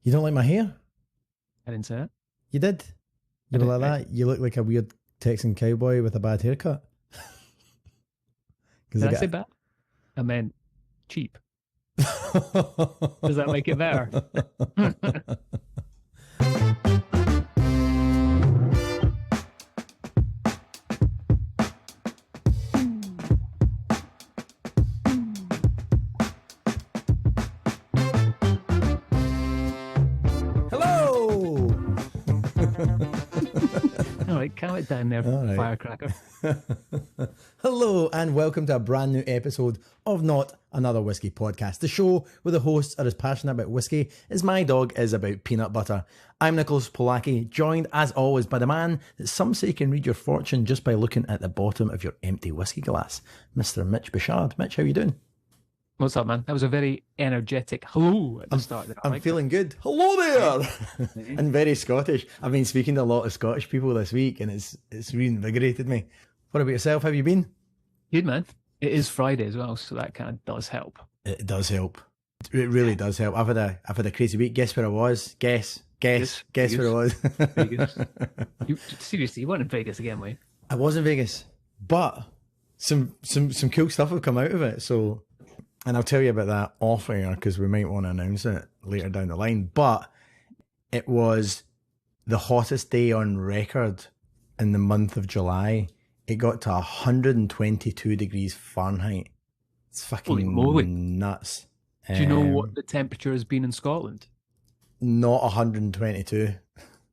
You don't like my hair? I didn't say that. You did. You were like that. You look like a weird Texan cowboy with a bad haircut. Did I say bad? I meant cheap. Does that make it better? Hello! All right, calm it down there, right. firecracker. Hello and welcome to a brand new episode of Not Another Whiskey Podcast, the show where the hosts are as passionate about whiskey as my dog is about peanut butter. I'm Nicholas Polacki, joined as always by the man that some say can read your fortune just by looking at the bottom of your empty whiskey glass, Mr. Mitch Bouchard. Mitch, how you doing? What's up, man? That was a very energetic hello at the start there. I'm feeling good. Hello there! And very Scottish. I've been speaking to a lot of Scottish people this week and it's reinvigorated me. What about yourself? How have you been? Good, man. It is Friday as well, so that kind of does help. It does help. It really does help. I've had a crazy week. Guess where I was? Guess Vegas. where I was. Vegas. Seriously, you weren't in Vegas again, were you? I was in Vegas, but some cool stuff have come out of it. So, and I'll tell you about that off air because we might want to announce it later down the line. But it was the hottest day on record in the month of July. It got to 122 degrees Fahrenheit. It's fucking nuts. Do you know what the temperature has been in Scotland? Not 122.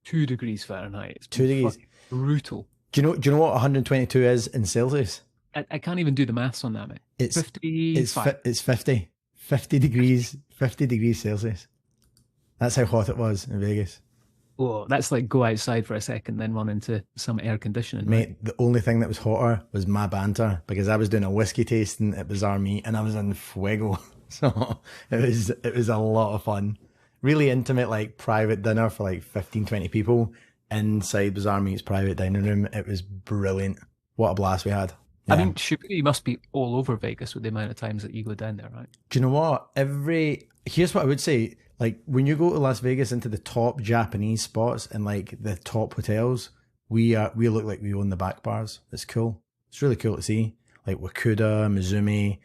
2 degrees Fahrenheit. It's 2 degrees. Brutal. Do you know what 122 is in Celsius? I can't even do the maths on that, mate. It's 55. It's 50. 50 degrees Celsius. That's how hot it was in Vegas. Oh, that's like go outside for a second, then run into some air conditioning. Mate, right? the only thing that was hotter was my banter because I was doing a whiskey tasting at Bizarre Meat and I was in fuego. So it was a lot of fun. Really intimate, like private dinner for like 15, 20 people inside Bizarre Meat's private dining room. It was brilliant. What a blast we had. Yeah. I mean, you must be all over Vegas with the amount of times that you go down there, right? Do you know what? Here's what I would say. Like when you go to Las Vegas into the top Japanese spots and like the top hotels, we look like we own the back bars. It's cool. It's really cool to see. Like Wakuda, Mizumi,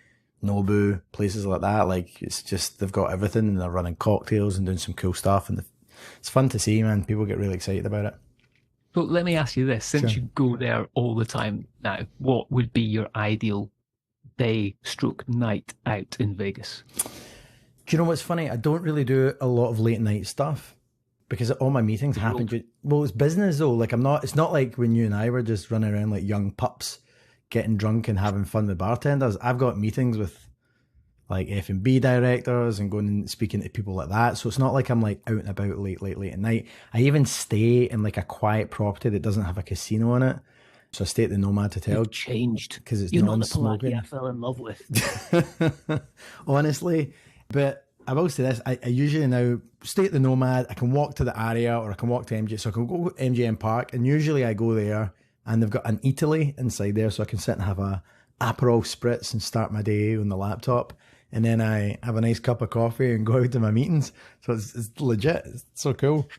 Nobu, places like that. Like it's just they've got everything and they're running cocktails and doing some cool stuff and it's fun to see, man. People get really excited about it. So let me ask you this: since Sure. you go there all the time now, what would be your ideal day/night out in Vegas? Do you know what's funny? I don't really do a lot of late night stuff because all my meetings happen. Well, it's business though. Like it's not like when you and I were just running around like young pups, getting drunk and having fun with bartenders. I've got meetings with like F&B directors and going and speaking to people like that. So it's not like I'm like out and about late at night. I even stay in like a quiet property that doesn't have a casino in it. So I stay at the Nomad Hotel. You've changed because it's You're not the non-smoking. Polacki I fell in love with. Honestly, but I will say this, I usually now stay at the Nomad, I can walk to the area or I can walk to MJ, so I can go to MGM Park and usually I go there and they've got an eataly inside there so I can sit and have a Aperol Spritz and start my day on the laptop and then I have a nice cup of coffee and go out to my meetings. So it's legit, it's so cool.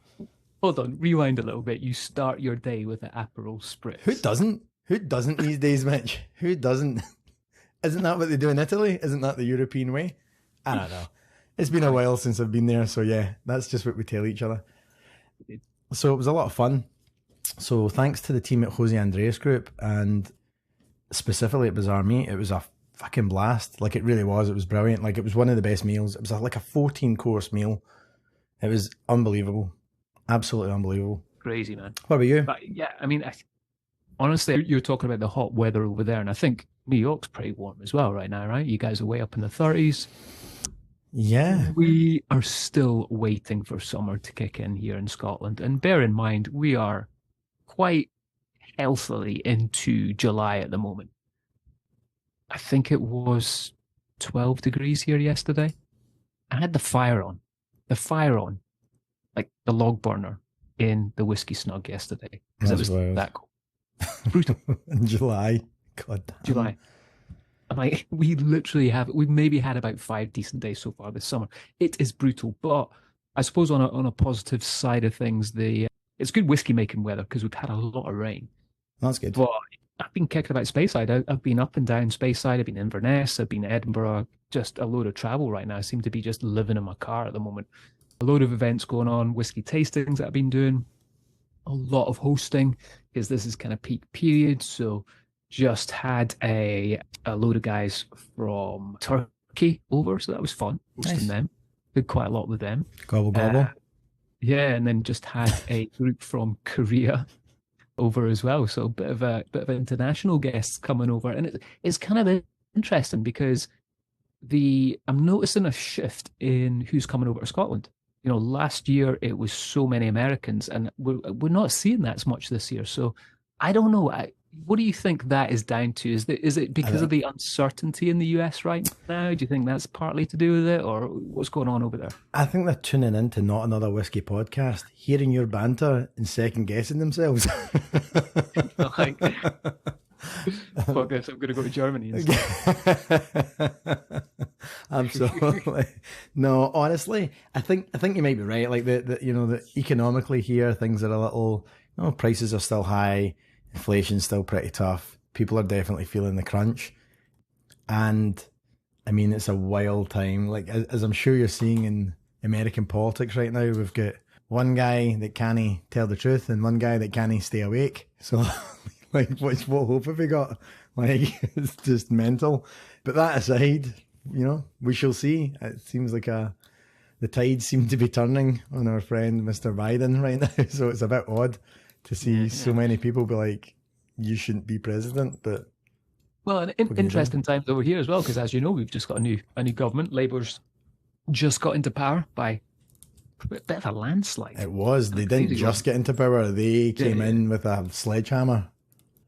Hold on, rewind a little bit. You start your day with an Aperol Spritz. Who doesn't? Who doesn't these days, Mitch? Who doesn't? Isn't that what they do in Italy? Isn't that the European way? I don't know. It's been a while since I've been there, so yeah, that's just what we tell each other. So it was a lot of fun. So thanks to the team at Jose Andres Group and specifically at Bizarre Meat, it was a fucking blast. Like it really was. It was brilliant. Like it was one of the best meals. It was like a 14-course meal. It was unbelievable. Absolutely unbelievable. Crazy, man. What about you? But yeah, I mean, honestly, you're talking about the hot weather over there, and I think New York's pretty warm as well right now, right? You guys are way up in the 30s. Yeah. We are still waiting for summer to kick in here in Scotland. And bear in mind, we are quite healthily into July at the moment. I think it was 12 degrees here yesterday. I had the fire on, like the log burner in the whiskey snug yesterday. Because it was wild. that cold. Brutal. In July. God damn. July. Like we've maybe had about 5 decent days so far this summer. It is brutal, but I suppose on a positive side of things, it's good whiskey making weather because we've had a lot of rain. That's good. But I've been kicking about Speyside. I've been up and down Speyside. I've been Inverness. I've been Edinburgh. Just a load of travel right now. I seem to be just living in my car at the moment. A load of events going on, whiskey tastings that I've been doing, a lot of hosting because this is kind of peak period. So just had a load of guys from Turkey over, so that was fun hosting them. Did quite a lot with them. Gobble gobble. Yeah, and then just had a group from Korea over as well. So a bit of international guests coming over, and it's kind of interesting because I'm noticing a shift in who's coming over to Scotland. You know, last year it was so many Americans, and we're not seeing that as much this year. So I don't know. What do you think that is down to? Is it because of the uncertainty in the US right now? Do you think that's partly to do with it, or what's going on over there? I think they're tuning into Not Another Whiskey podcast, hearing your banter and second guessing themselves. Like, fuck this, I'm going to go to Germany instead. Absolutely. No, honestly, I think you might be right. Like the economically here, things are a little, prices are still high, inflation's still pretty tough. People are definitely feeling the crunch. And I mean, it's a wild time. Like, as I'm sure you're seeing in American politics right now, we've got one guy that can't tell the truth and one guy that can't stay awake. So like, what hope have we got? Like, it's just mental. But that aside, we shall see. It seems like the tides seem to be turning on our friend Mr. Biden right now. So it's a bit odd to see so many people be like, you shouldn't be president. But well, and interesting times over here as well, because as you know, we've just got a new government. Labour's just got into power by a bit of a landslide. It was. They didn't just get into power. They came in with a sledgehammer.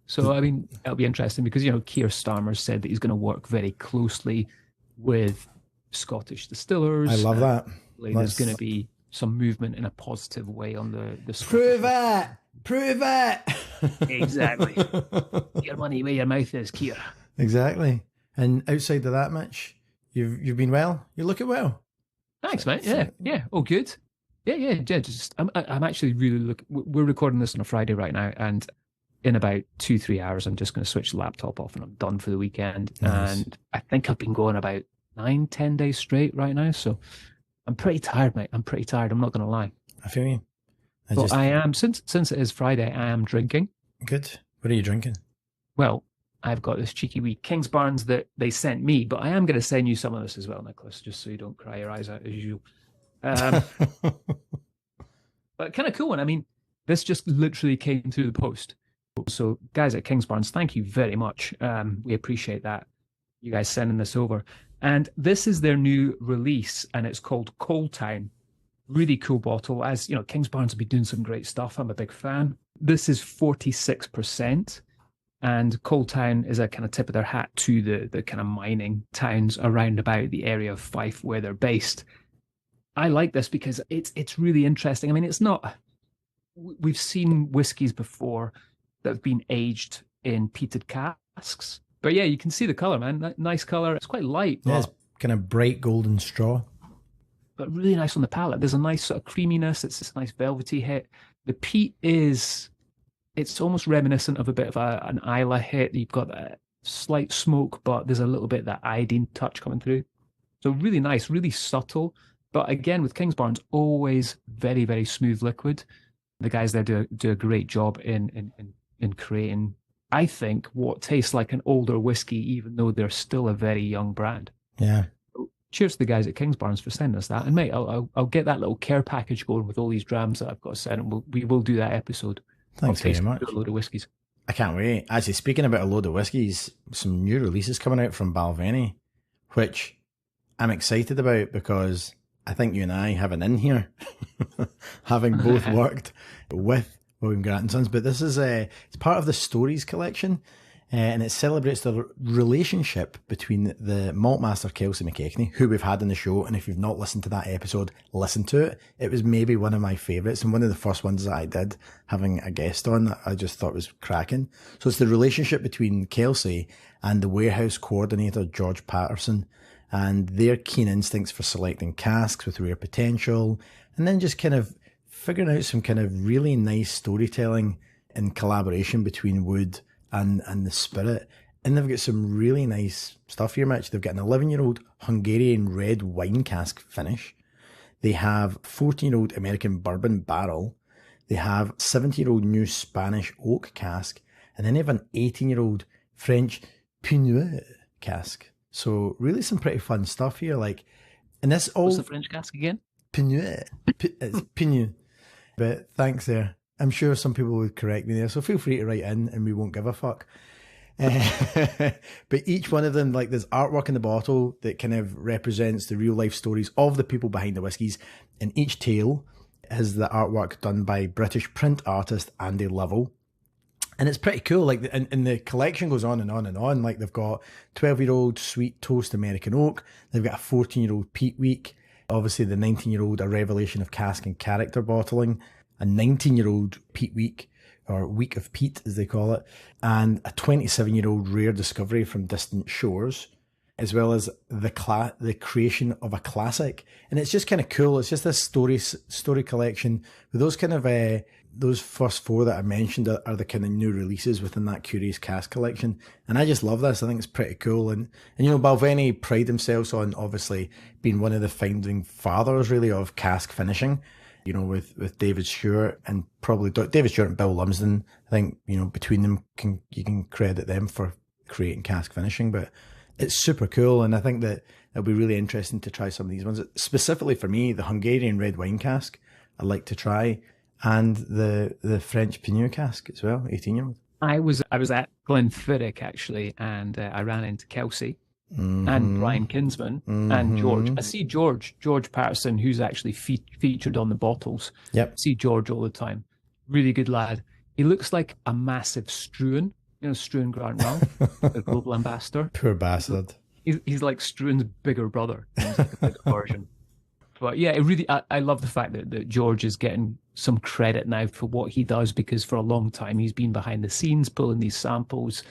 So, I mean, it'll be interesting because, Keir Starmer said that he's going to work very closely with Scottish distillers. I love that. There's going to be some movement in a positive way on the Prove it! Prove it! Exactly. Your money where your mouth is, Keir. Exactly. And outside of that, Mitch, you've been well? You're looking well. Thanks, mate. Yeah. Oh, good. Yeah. Just I'm actually really we're recording this on a Friday right now, and in about 2-3 hours, I'm just going to switch the laptop off and I'm done for the weekend. Nice. And I think I've been going about 9-10 days straight right now. So I'm pretty tired, mate. I'm pretty tired. I'm not going to lie. I feel you. I am, since it is Friday, I am drinking. Good. What are you drinking? Well, I've got this cheeky wee Kingsbarns that they sent me, but I am going to send you some of this as well, Nicholas, just so you don't cry your eyes out as usual. But kind of cool one. I mean, this just literally came through the post. So guys at Kingsbarns, thank you very much. We appreciate that. You guys sending this over. And this is their new release, and it's called Coaltown. Really cool bottle. As you know, Kingsbarns have been doing some great stuff. I'm a big fan. This is 46%. And Coaltown is a kind of tip of their hat to the kind of mining towns around about the area of Fife where they're based. I like this because it's really interesting. I mean, it's not... We've seen whiskies before that have been aged in peated casks. But yeah, you can see the colour, man. Nice colour. It's quite light. Yeah, it's kind of bright golden straw. But really nice on the palate. There's a nice sort of creaminess. It's this nice velvety hit. The peat it's almost reminiscent of a bit of an Isla hit. You've got that slight smoke, but there's a little bit of that iodine touch coming through. So really nice, really subtle. But again, with Kingsbarns, always very, very smooth liquid. The guys there do a great job in creating, I think, what tastes like an older whiskey, even though they're still a very young brand. Yeah. So cheers to the guys at Kingsbarns for sending us that. And mate, I'll get that little care package going with all these drams that I've got to send, and we will do that episode. Thanks very much. A load of whiskies. I can't wait. Actually, speaking about a load of whiskies, some new releases coming out from Balvenie, which I'm excited about because I think you and I have an in here, having both worked with William Grant & Sons. But this is it's part of the Stories collection, and it celebrates the relationship between the maltmaster Kelsey McKechnie, who we've had on the show. And if you've not listened to that episode, listen to it. It was maybe one of my favourites and one of the first ones that I did, having a guest on that I just thought was cracking. So it's the relationship between Kelsey and the warehouse coordinator, George Patterson, and their keen instincts for selecting casks with rare potential and then just kind of figuring out some kind of really nice storytelling and collaboration between wood and the spirit. And they've got some really nice stuff here, Mitch. They've got an 11-year-old Hungarian red wine cask finish. They have 14-year-old American bourbon barrel. They have 70-year-old new Spanish oak cask. And then they have an 18-year-old French Pinot cask. So really some pretty fun stuff here. Like, and this all... What's the French cask again? Pinot. It's Pinot. But thanks there. I'm sure some people would correct me there. So feel free to write in and we won't give a fuck. But each one of them, like, there's artwork in the bottle that kind of represents the real life stories of the people behind the whiskies. And each tale has the artwork done by British print artist Andy Lovell. And it's pretty cool. Like, and the collection goes on and on and on. Like, they've got 12-year-old Sweet Toast American Oak. They've got a 14-year-old Peat Week. Obviously, the 19-year-old A Revelation of Cask and Character Bottling. A 19-year-old Peat Week, or Week of Peat, as they call it. And a 27-year-old Rare Discovery from Distant Shores, as well as the creation of a classic. And it's just kind of cool. It's just this story collection with those kind of those first four that I mentioned are the kind of new releases within that Curious Cask collection. And I just love this. I think it's pretty cool. And you know, Balvenie pride themselves on obviously being one of the founding fathers really of cask finishing. You know, with David Stewart and probably David Stewart and Bill Lumsden. I think, you know, between them you can credit them for creating cask finishing. But it's super cool, and I think that it'll be really interesting to try some of these ones. Specifically for me, the Hungarian red wine cask I'd like to try, and the French Pinot cask as well, 18-year-old. I was at Glenfiddich actually, and I ran into Kelsey and Brian Kinsman and George. I see George Patterson, who's actually featured on the bottles. Yep. I see George all the time. Really good lad. He looks like a massive Struan. You know, Struan Grant Wrong, the global ambassador. Poor bastard. He's like Struan's bigger brother. He's like a bigger version. But yeah, I love the fact that George is getting some credit now for what he does, because for a long time he's been behind the scenes pulling these samples.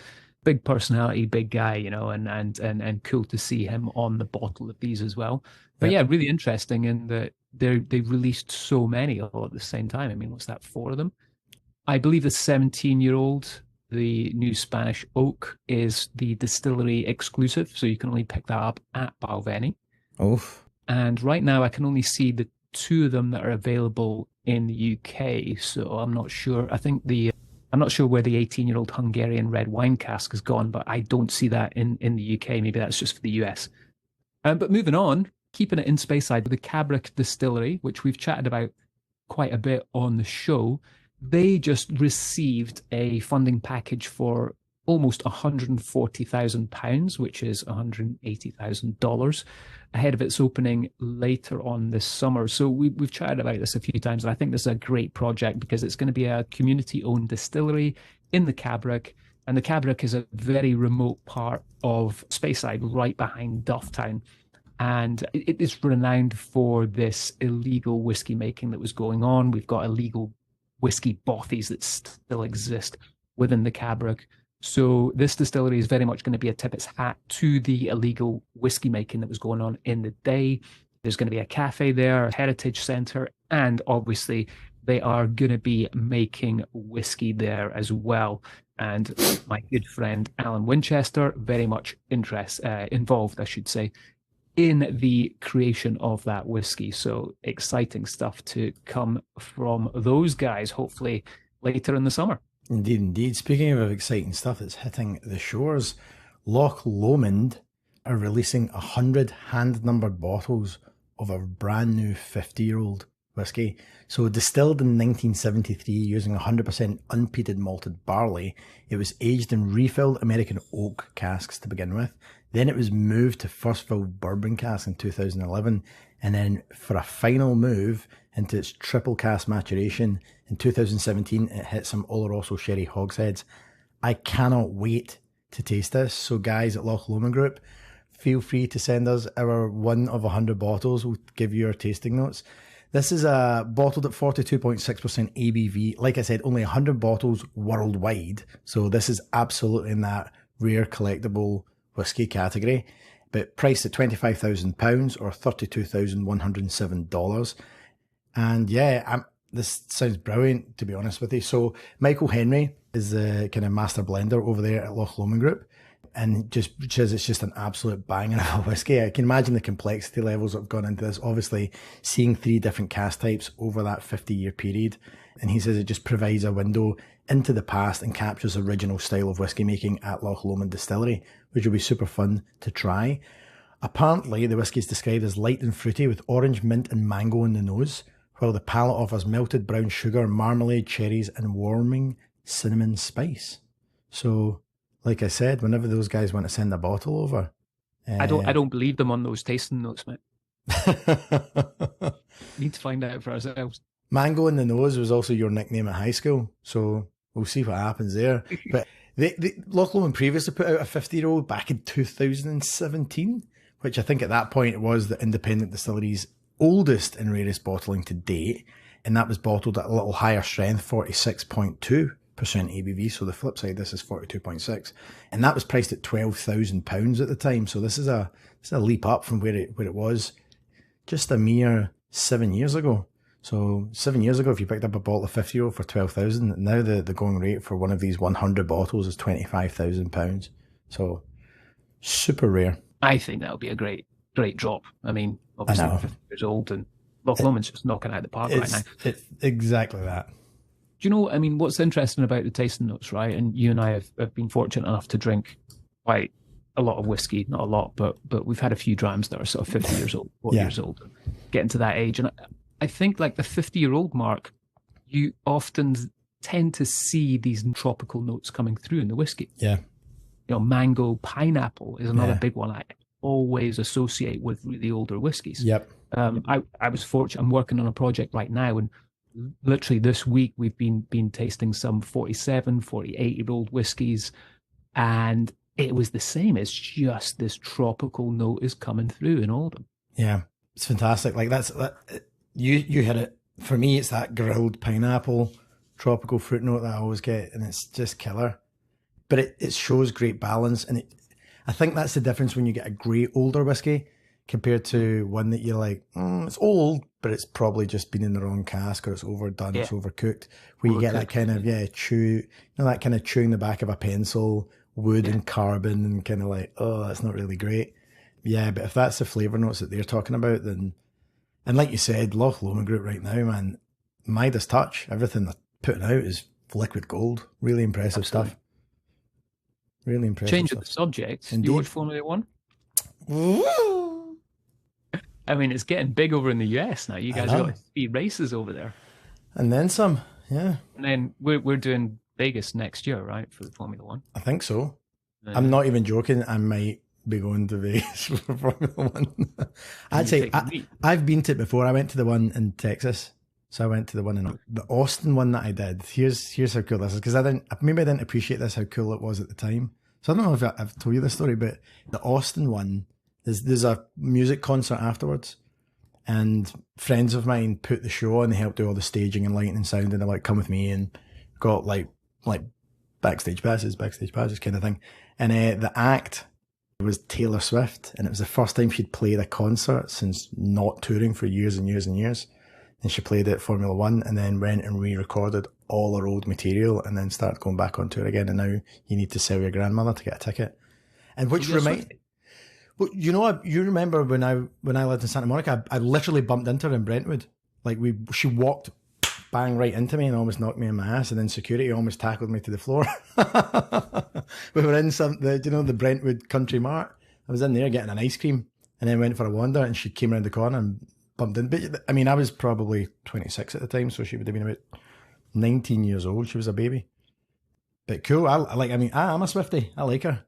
Big personality, big guy, you know, and cool to see him on the bottle of these as well. But yeah, really interesting in that they've released so many all at the same time. I mean, what's that, 4 of them? I believe the 17-year-old, the new Spanish oak, is the distillery exclusive, so you can only pick that up at Balvenie. Oof. And right now I can only see the 2 of them that are available in the UK, so I'm not sure. I'm not sure where the 18-year-old Hungarian red wine cask has gone, but I don't see that in the UK. Maybe that's just for the US. But moving on, keeping it in Speyside, the Cabric Distillery, which we've chatted about quite a bit on the show, they just received a funding package for almost £140,000, which is $180,000, ahead of its opening later on this summer. So we've chatted about this a few times, and I think this is a great project because it's going to be a community-owned distillery in the Cabric, and the Cabric is a very remote part of Speyside, right behind Dufftown. And it is renowned for this illegal whiskey making that was going on. We've got illegal whiskey bothies that still exist within the Cabric. So this distillery is very much going to be a tip its hat to the illegal whiskey making that was going on in the day. There's going to be a cafe there, a heritage centre, and obviously they are going to be making whiskey there as well. And my good friend Alan Winchester, very much involved, I should say, in the creation of that whiskey. So exciting stuff to come from those guys, hopefully later in the summer. Indeed, indeed. Speaking of exciting stuff that's hitting the shores, Loch Lomond are releasing 100 hand-numbered bottles of a brand new 50-year-old whiskey. So distilled in 1973 using 100% unpeated malted barley, it was aged in refilled American oak casks to begin with. Then it was moved to first filled bourbon casks in 2011, and then for a final move into its triple cask maturation in 2017, it hit some Oloroso sherry hogsheads. I cannot wait to taste this. So guys at Loch Lomond Group, feel free to send us our 1 of 100 bottles. We'll give you our tasting notes. This is bottled at 42.6% ABV. Like I said, only 100 bottles worldwide. So this is absolutely in that rare collectible whiskey category, but priced at £25,000 or $32,107. And yeah, this sounds brilliant, to be honest with you. So Michael Henry is the kind of master blender over there at Loch Lomond Group, and just says it's just an absolute banger of a whiskey. I can imagine the complexity levels that have gone into this. Obviously, seeing 3 different cask types over that 50-year period. And he says it just provides a window into the past and captures the original style of whiskey making at Loch Lomond Distillery, which will be super fun to try. Apparently, the whiskey is described as light and fruity with orange, mint and mango in the nose, while the palate offers melted brown sugar, marmalade, cherries and warming cinnamon spice. So, like I said, whenever those guys want to send a bottle over... I don't believe them on those tasting notes, mate. Need to find out for ourselves. Mango in the nose was also your nickname at high school, so we'll see what happens there. But Loch Lomond previously put out a 50-year-old back in 2017, which I think at that point it was the independent distillery's oldest and rarest bottling to date, and that was bottled at a little higher strength, 46.2% ABV. So the flip side, this is 42.6, and that was priced at £12,000 at the time. So this is a leap up from where it was just a mere 7 years ago. So 7 years ago, if you picked up a bottle of 50-year-old for 12,000, now the going rate for one of these 100 bottles is £25,000. So super rare. I think that would be a great drop. I mean, obviously we're 50 years old, and Loch Lomond's just knocking out the park right now. It's exactly that. Do you know, I mean, what's interesting about the tasting notes, right? And you and I have been fortunate enough to drink quite a lot of whiskey, not a lot, but we've had a few drams that are sort of 50 years old, 40 years old, getting to that age. And I think like the 50-year-old mark, you often tend to see these tropical notes coming through in the whiskey. Yeah. You know, mango, pineapple is another big one I always associate with really older whiskies. Yep. I was fortunate. I'm working on a project right now, and literally this week we've been tasting some 47, 48-year-old whiskies, and it was the same. It's just this tropical note is coming through in all of them. Yeah, it's fantastic. Like you hit it. For me, it's that grilled pineapple, tropical fruit note that I always get, and it's just killer. But it shows great balance, and I think that's the difference when you get a great older whiskey compared to one that you're like, it's old, but it's probably just been in the wrong cask, or it's overdone, it's overcooked. Where you get that kind of that kind of chewing the back of a pencil, wood and carbon, and kind of like, oh, that's not really great. Yeah, but if that's the flavour notes that they're talking about, then, and like you said, Loch Lomond Group right now, man, Midas touch, everything they're putting out is liquid gold. Really impressive stuff. Really impressive. Changing the subject. Indeed. Do you watch Formula One? I mean, it's getting big over in the US now. You guys got speed races over there, and then some. Yeah. And then we're doing Vegas next year, right, for the Formula One? I think so. I'm not even joking. I might be going to Vegas for Formula One. Actually, I've been to it before. I went to the one in Texas. So I went to the one in the Austin one that I did. Here's how cool this is, because I didn't appreciate this, how cool it was at the time. So I don't know if I've told you this story, but the Austin one, there's a music concert afterwards, and friends of mine put the show on. They helped do all the staging and lighting and sound, and they're like, come with me, and got like backstage passes kind of thing. And the act was Taylor Swift, and it was the first time she'd played a concert since not touring for years and years and years. And she played at Formula One, and then went and re-recorded all her old material, and then started going back on tour again. And now you need to sell your grandmother to get a ticket. And which well, you remember when I lived in Santa Monica, I literally bumped into her in Brentwood. Like she walked bang right into me and almost knocked me in my ass, and then security almost tackled me to the floor. We were in the Brentwood Country Mart. I was in there getting an ice cream, and then went for a wander, and she came around the corner and bumped in. But I mean, I was probably 26 at the time, so she would have been about 19 years old. She was a baby. But cool. I'm a Swiftie. I like her.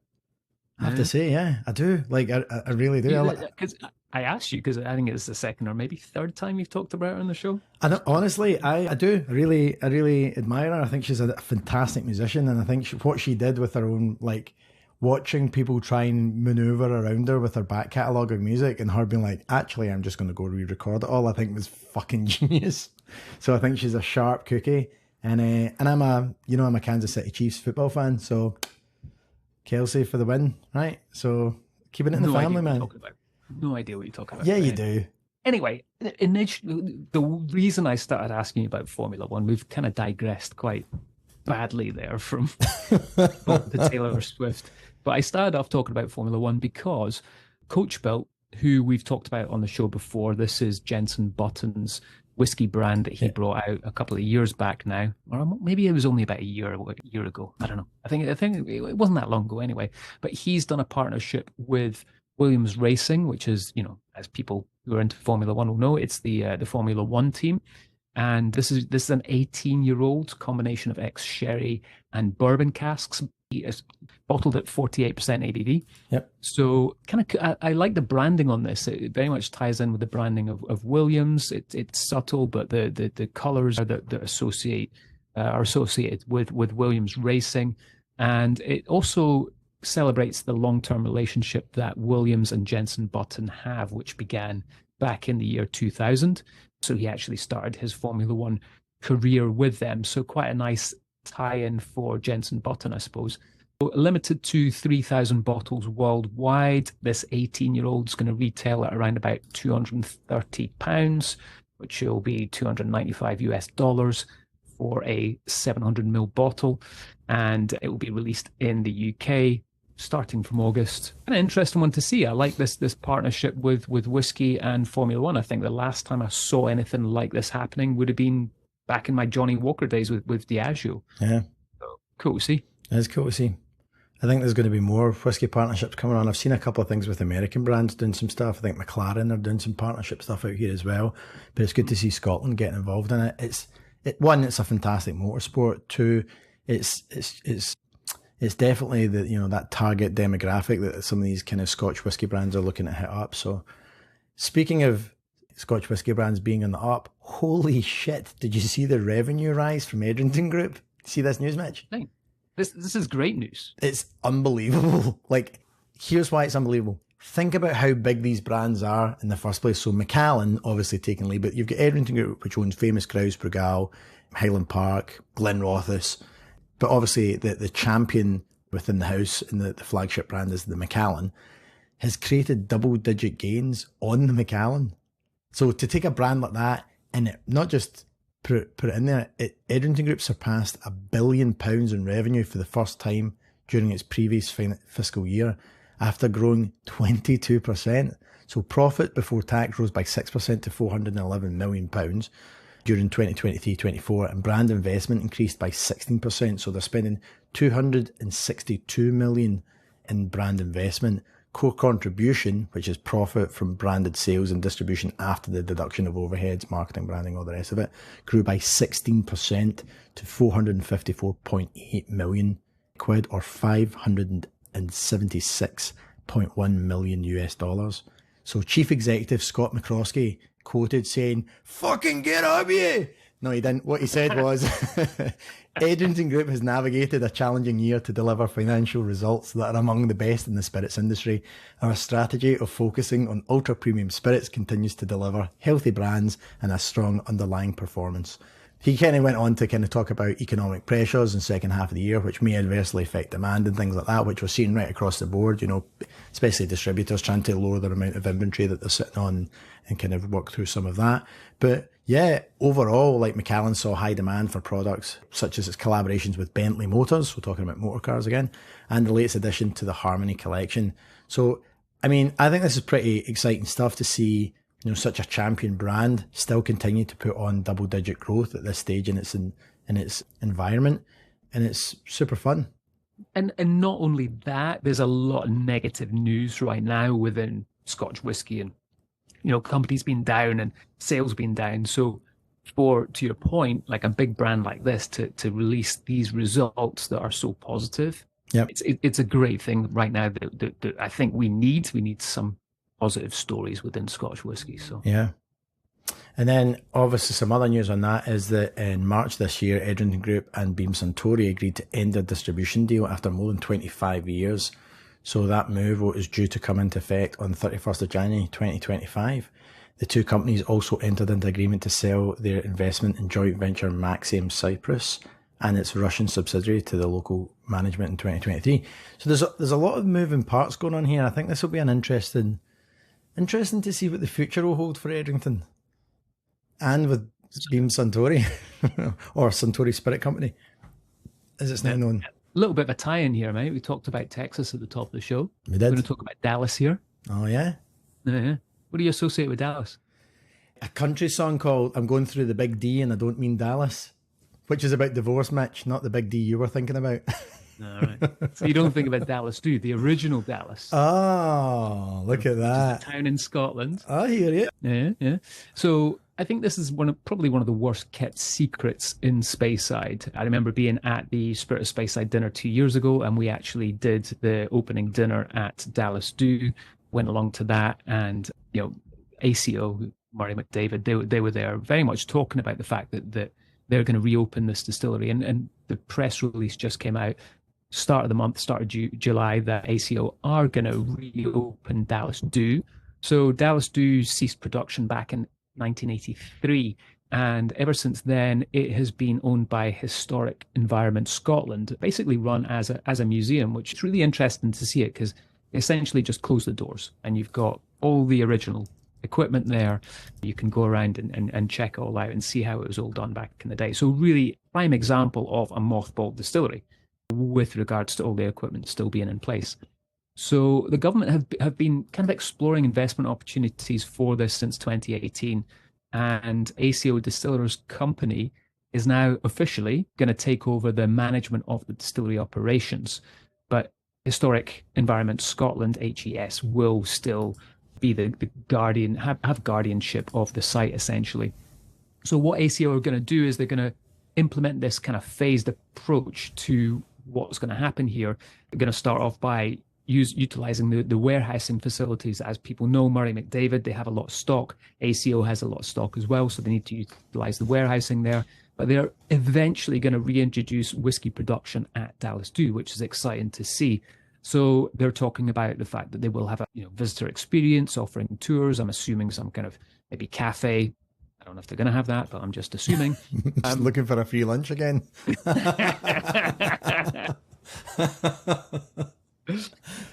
I have to say, yeah, I do. Like, I really do. Because I asked you, because I think it's the second or maybe third time you've talked about her on the show. I don't, honestly, I do. I really admire her. I think she's a fantastic musician, and I think what she did with her own, like, watching people try and maneuver around her with her back catalogue of music, and her being like, actually, I'm just going to go re-record it all, I think was fucking genius. So I think she's a sharp cookie, and I'm a Kansas City Chiefs football fan, so Kelsey for the win, right? So keeping it in the family, man. No idea what you're talking about. Yeah, you do. Anyway, the reason I started asking you about Formula One, we've kind of digressed quite badly there from the Taylor Swift. But I started off talking about Formula One because Coach Built, who we've talked about on the show before, this is Jenson Button's whiskey brand that he brought out a couple of years back now, or maybe it was only about a year ago. I don't know. I think it wasn't that long ago anyway. But he's done a partnership with Williams Racing, which is, as people who are into Formula One will know, it's the Formula One team. And this is an 18-year-old combination of ex-sherry and bourbon casks. It's bottled at 48% ABV. Yep. So I like the branding on this. It very much ties in with the branding of Williams. It's subtle, but the colors that are associated with Williams Racing, and it also celebrates the long-term relationship that Williams and Jenson Button have, which began back in the year 2000. So he actually started his Formula One career with them. So quite a nice tie-in for Jenson Button, I suppose. So limited to 3,000 bottles worldwide. This 18-year-old is going to retail at around about £230, which will be $295 for a 700ml bottle. And it will be released in the UK starting from August. An interesting one to see. I like this partnership with whiskey and Formula One. I think the last time I saw anything like this happening would have been back in my Johnny Walker days with Diageo. Yeah. So, cool to see. It's cool to see. I think there's going to be more whiskey partnerships coming on. I've seen a couple of things with American brands doing some stuff. I think McLaren are doing some partnership stuff out here as well. But it's good to see Scotland getting involved in it. It's a fantastic motorsport. Two, it's definitely that target demographic that some of these kind of Scotch whiskey brands are looking to hit up. So speaking of Scotch whiskey brands being on the up, holy shit, did you see the revenue rise from Edrington Group? See this news, Mitch? This is great news. It's unbelievable. Like, here's why it's unbelievable. Think about how big these brands are in the first place. So Macallan, obviously taking lead, but you've got Edrington Group, which owns Famous Grouse, Brugal, Highland Park, Glenrothes. But obviously the champion within the house and the flagship brand is the Macallan, has created double-digit gains on the Macallan. So to take a brand like that and it not just put it in there, Edrington Group surpassed £1 billion in revenue for the first time during its previous fiscal year after growing 22%. So profit before tax rose by 6% to £411 million during 2023-24, and brand investment increased by 16%. So they're spending £262 million in brand investment. Core contribution, which is profit from branded sales and distribution after the deduction of overheads, marketing, branding, all the rest of it, grew by 16% to 454.8 million quid, or $576.1 million US. So Chief Executive Scott McCroskey quoted saying, "Fucking get up here." No, he didn't. What he said was, Edrington Group has navigated a challenging year to deliver financial results that are among the best in the spirits industry. Our strategy of focusing on ultra-premium spirits continues to deliver healthy brands and a strong underlying performance. He kind of went on to kind of talk about economic pressures in the second half of the year, which may adversely affect demand and things like that, which we're seeing right across the board, especially distributors trying to lower their amount of inventory that they're sitting on and kind of work through some of that. But yeah, overall, like Macallan saw high demand for products such as its collaborations with Bentley Motors, we're talking about motor cars again, and the latest addition to the Harmony collection. So, I mean, I think this is pretty exciting stuff to see, such a champion brand still continue to put on double-digit growth at this stage in its environment, and it's super fun. And not only that, there's a lot of negative news right now within Scotch whisky, and companies being down and sales being down. So to your point, like a big brand like this to release these results that are so positive, it's a great thing right now that I think we need some positive stories within Scotch whisky. So yeah. And then obviously some other news on that is that in March this year, Edrington Group and Beam Suntory agreed to end their distribution deal after more than 25 years. So that move is due to come into effect on the 31st of January 2025. The two companies also entered into agreement to sell their investment in joint venture Maxim Cyprus and its Russian subsidiary to the local management in 2023. So there's a lot of moving parts going on here. I think this will be an interesting Interesting to see what the future will hold for Edrington. And with Beam Suntory, or Suntory Spirit Company, as it's now known. A little bit of a tie-in here, mate. We talked about Texas at the top of the show. We did. We're going to talk about Dallas here. Oh, yeah? Yeah. What do you associate with Dallas? A country song called I'm Going Through the Big D and I Don't Mean Dallas, which is about divorce, Mitch, not the big D you were thinking about. All right. So you don't think about Dallas, do you? The original Dallas. Oh, look at that. It's a town in Scotland. I hear you. Yeah. So I think this is probably one of the worst kept secrets in Speyside. I remember being at the Spirit of Speyside dinner 2 years ago, and we actually did the opening dinner at Dallas Do, went along to that, and ACO, Murray McDavid, they were there very much talking about the fact that they're going to reopen this distillery, and the press release just came out start of the month, start of July, that ACO are going to reopen Dallas Do. So Dallas Do ceased production back in 1983, and ever since then it has been owned by Historic Environment Scotland, basically run as a museum, which is really interesting to see it because essentially just close the doors and you've got all the original equipment there. You can go around and check it all out and see how it was all done back in the day. So really prime example of a mothballed distillery with regards to all the equipment still being in place. So the government have been kind of exploring investment opportunities for this since 2018, and ACO Distillers Company is now officially going to take over the management of the distillery operations. But Historic Environment Scotland, HES, will still be the guardian, have guardianship of the site essentially. So what ACO are going to do is they're going to implement this kind of phased approach to what's going to happen here. They're going to start off by utilizing the warehousing facilities. As people know, Murray McDavid, they have a lot of stock. ACO has a lot of stock as well, so they need to utilize the warehousing there. But they're eventually going to reintroduce whiskey production at Dallas Do, which is exciting to see. So they're talking about the fact that they will have a visitor experience, offering tours. I'm assuming some kind of maybe cafe. I don't know if they're going to have that, but I'm just assuming. Just looking for a free lunch again.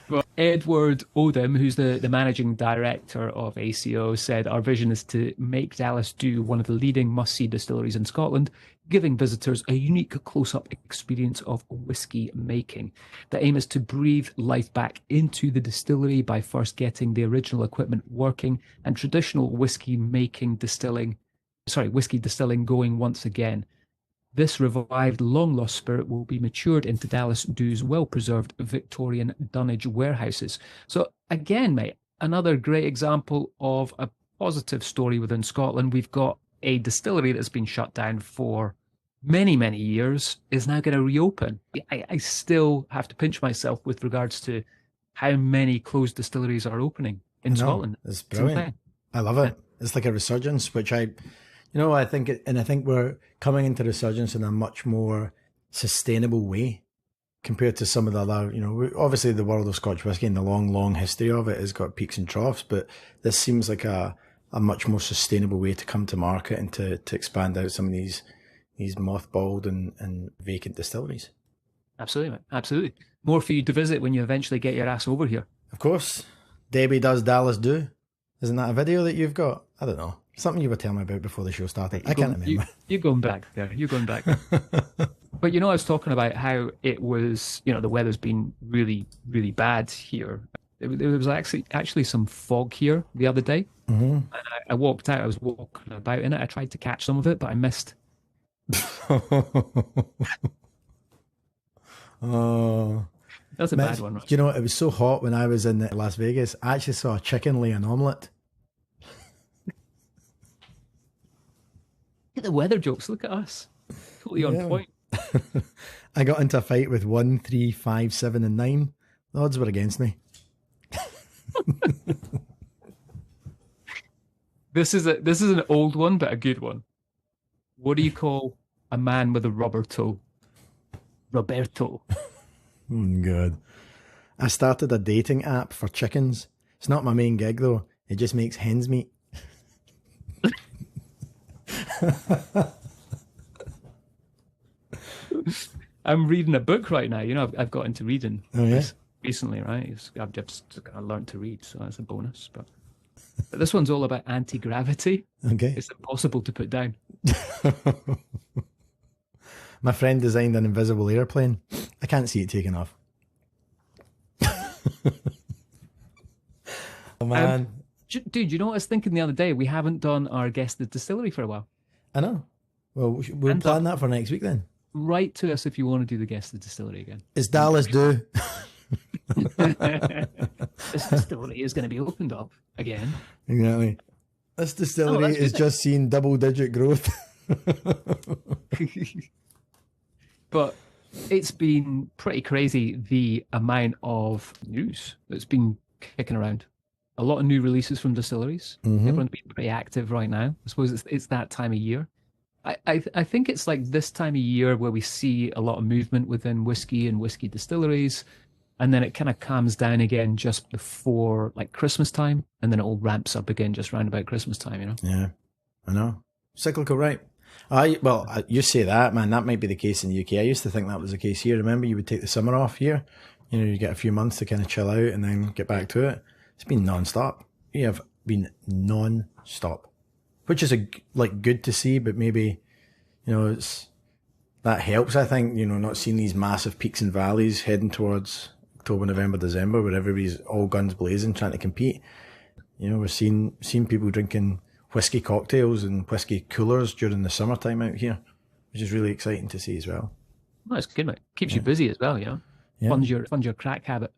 Well, Edward Odom, who's the managing director of ACO, said, "Our vision is to make Dallas Do one of the leading must-see distilleries in Scotland, giving visitors a unique close-up experience of whiskey making. The aim is to breathe life back into the distillery by first getting the original equipment working and traditional whiskey distilling going once again. This revived, long-lost spirit will be matured into Dallas Do's well-preserved Victorian dunnage warehouses." So again, mate, another great example of a positive story within Scotland. We've got a distillery that's been shut down for many, many years, is now going to reopen. I still have to pinch myself with regards to how many closed distilleries are opening in Scotland. It's brilliant. I love it. It's like a resurgence, which I think we're coming into resurgence in a much more sustainable way compared to some of the other, obviously the world of Scotch whisky and the long, long history of it has got peaks and troughs, but this seems like a much more sustainable way to come to market and to expand out some of these mothballed and vacant distilleries. Absolutely, mate. Absolutely. More for you to visit when you eventually get your ass over here. Of course. Debbie Does Dallas Do. Isn't that a video that you've got? I don't know. Something you were telling me about before the show started. I can't remember. You're going back there. But I was talking about how it was, the weather's been really, really bad here. There was actually some fog here the other day. Mm-hmm. And I walked out. I was walking about in it. I tried to catch some of it, but I missed. Oh, that's a bad one. Right? It was so hot when I was in Las Vegas. I actually saw a chicken lay an omelette. Look at the weather jokes. Look at us. Totally on point. I got into a fight with 1, 3, 5, 7, and 9. The odds were against me. This is an old one, but a good one. What do you call a man with a rubber toe? Roberto. Good. I started a dating app for chickens. It's not my main gig though. It just makes hens meat. I'm reading a book right now. I've got into reading recently, right? I've just kind of learned to read, so that's a bonus. But But this one's all about anti-gravity. Okay. It's impossible to put down. My friend designed an invisible airplane. I can't see it taking off. Oh, man. Dude, you know what I was thinking the other day? We haven't done our Guess the Distillery for a while. I know. Well, we'll plan that for next week then. Write to us if you want to do the Guess the Distillery again. It's Dallas due. This distillery is going to be opened up again. Exactly. This distillery is just seeing double-digit growth. But it's been pretty crazy, the amount of news that's been kicking around. A lot of new releases from distilleries. Everyone's been pretty active right now. I suppose it's that time of year. I think it's like this time of year where we see a lot of movement within whiskey and whiskey distilleries, and then it kind of calms down again just before like Christmas time, and then it all ramps up again just round about Christmas time, you know? Yeah, I know. Cyclical, right? You say that, man. That might be the case in the UK. I used to think that was the case here. Remember, you would take the summer off here. You know, you get a few months to kind of chill out and then get back to it. It's been non-stop. You have been non-stop, which is good to see, but maybe, you know, that helps, I think, you know, not seeing these massive peaks and valleys heading towards October, November, December, where everybody's all guns blazing trying to compete. You know, we're seeing people drinking whiskey cocktails and whiskey coolers during the summertime out here, which is really exciting to see as well. Well, it's good, mate. Keeps you busy as well, you know? Yeah. Funds your crack habit.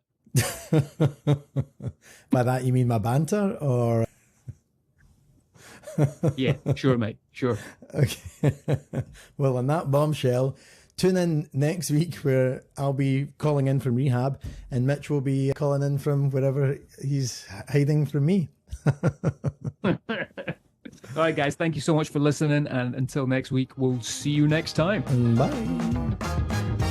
By that you mean my banter, or? Yeah, sure, mate. Sure. Okay. Well, on that bombshell, tune in next week where I'll be calling in from rehab and Mitch will be calling in from wherever he's hiding from me. All right, guys. Thank you so much for listening. And until next week, we'll see you next time. Bye.